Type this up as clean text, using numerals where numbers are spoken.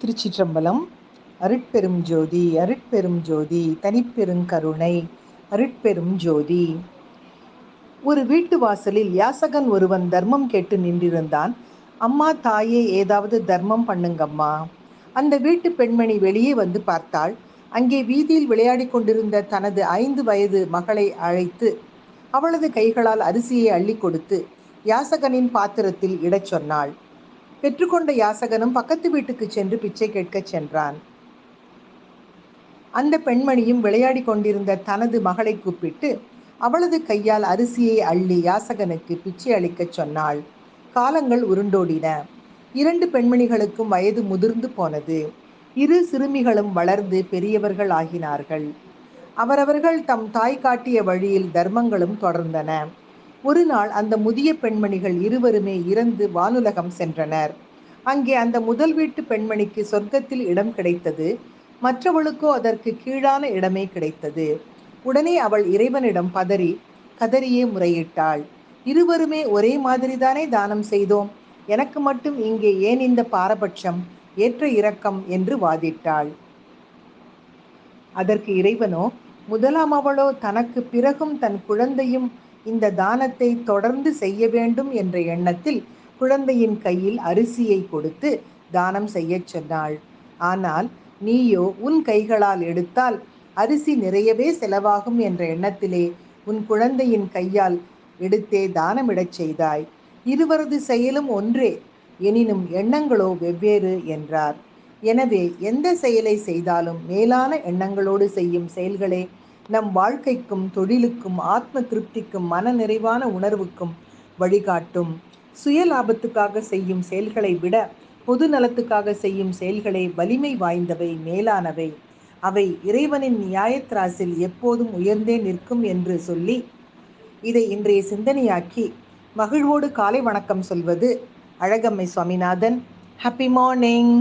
திருச்சிற்றம்பலம். அருட்பெரும் ஜோதி அருட்பெரும் ஜோதி தனிப்பெருங்கருணை அருட்பெரும் ஜோதி. ஒரு வீட்டு வாசலில் யாசகன் ஒருவன் தர்மம் கேட்டு நின்றிருந்தான். அம்மா, தாயே, ஏதாவது தர்மம் பண்ணுங்கம்மா. அந்த வீட்டு பெண்மணி வெளியே வந்து பார்த்தாள். அங்கே வீதியில் விளையாடிக் கொண்டிருந்த தனது 5 வயது மகளை அழைத்து அவளது கைகளால் அரிசியை அள்ளி கொடுத்து யாசகனின் பாத்திரத்தில் இடச் சொன்னாள். பெற்றுக்கொண்ட யாசகனும் பக்கத்து வீட்டுக்கு சென்று பிச்சை கேட்கச் சென்றான். அந்த பெண்மணியும் விளையாடி கொண்டிருந்த தனது மகளை கூப்பிட்டு அவளது கையால் அரிசியை அள்ளி யாசகனுக்கு பிச்சை அளிக்கச் சொன்னாள். காலங்கள் உருண்டோடின. 2 பெண்மணிகளுக்கும் வயது முதிர்ந்து போனது. இரு சிறுமிகளும் வளர்ந்து பெரியவர்கள் ஆகினார்கள். அவரவர்கள் தம் தாய் காட்டிய வழியில் தர்மங்களும் தொடர்ந்தன. ஒரு நாள் அந்த முதிய பெண்மணிகள் இருவருமே இறந்து வானுலகம் சென்றனர். அங்கே அந்த முதல் வீட்டு பெண்மணிக்கு சொர்க்கத்தில் இடம் கிடைத்தது. மற்றவளுக்கோ அதற்கு கீழான இடமே கிடைத்தது. உடனே அவள் இறைவனிடம் கதறியே முறையிட்டாள். இருவருமே ஒரே மாதிரிதானே தானம் செய்தோம், எனக்கு மட்டும் இங்கே ஏன் இந்த பாரபட்சம், ஏற்ற இறக்கம் என்று வாதிட்டாள். அதற்கு இறைவனோ, முதலாம் அவளோ தனக்கு பிறகும் தன் குழந்தையும் இந்த தானத்தை தொடர்ந்து செய்ய வேண்டும் என்ற எண்ணத்தில் குழந்தையின் கையில் அரிசியை கொடுத்து தானம் செய்யச் சொன்னாள். ஆனால் நீயோ உன் கைகளால் எடுத்தால் அரிசி நிறையவே செலவாகும் என்ற எண்ணத்திலே உன் குழந்தையின் கையால் எடுத்தே தானமிடச் செய்தாய். இருவரது செயலும் ஒன்றே, எனினும் எண்ணங்களோ வெவ்வேறு என்றார். எனவே எந்த செயலை செய்தாலும் மேலான எண்ணங்களோடு செய்யும் செயல்களே நம் வாழ்க்கைக்கும் தொழிலுக்கும் ஆத்ம திருப்திக்கும் மன நிறைவான உணர்வுக்கும் வழிகாட்டும். சுய லாபத்துக்காக செய்யும் செயல்களை விட பொது நலத்துக்காக செய்யும் செயல்களே வலிமை வாய்ந்தவை, மேலானவை. அவை இறைவனின் நியாயத்திராசில் எப்போதும் உயர்ந்தே நிற்கும் என்று சொல்லி இதை இன்றைய சிந்தனையாக்கி மகிழ்வோடு காலை வணக்கம் சொல்வது அழகம்மை சுவாமிநாதன். Happy morning.